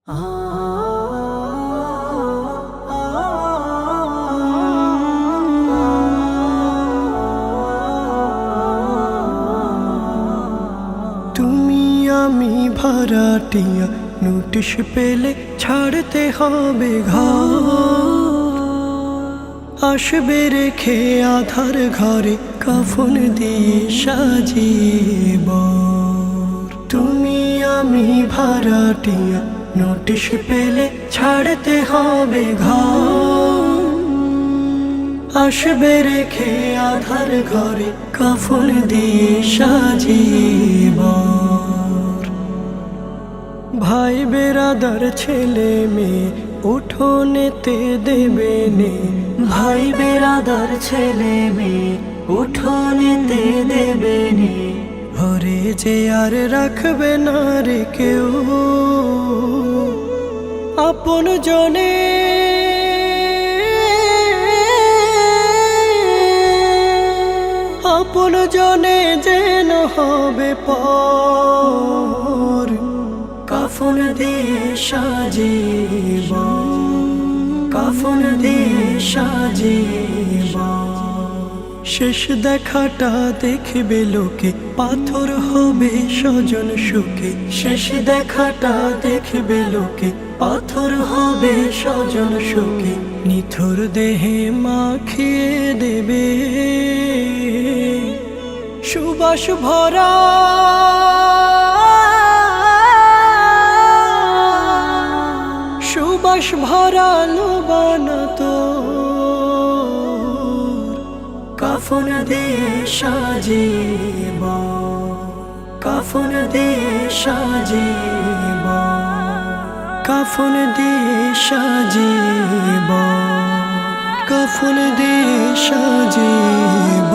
তুমি আমি ভাড়াটিয়া, নোটিশ পেলে ছাড়তে হবে ঘর। আসবে রেখে আধার ঘরে কাফন দিয়ে সাজিব। তুমি আমি ভাড়াটিয়া, নোটিশ পেলে ছাড়তে হবে ঘর। আসবে রেখে আধার ঘরে কাফন দিয়ে সাজিব। ভাই বেরাদার ছেলে মেয়ে উঠোনেতে দেবে নে। ভাই বেরাদার ছেলে মেয়ে উঠোনেতে দেবে নে। ঘরে যে আর রাখবে না রে কেউ আপন জনে। আপন জনে যেন হবে পর, কাফন দিয়ে সাজিব, কাফন দিয়ে সাজিব। শেষ দেখাটা দেখবে লোকে, পাথর হবে স্বজন সুখে। শেষ দেখাটা দেখবে লোকে, পাথর হবে স্বজন সুখে। নিথুর দেহে মাখিয়ে দেবে সুবাস ভরা। সুবাস ভরা লোবানা তোর, কাফন দিয়ে সাজিব, কাফন দিয়ে সাজিব, কাফন দিয়ে সাজিব, কাফন দিয়ে সাজিব।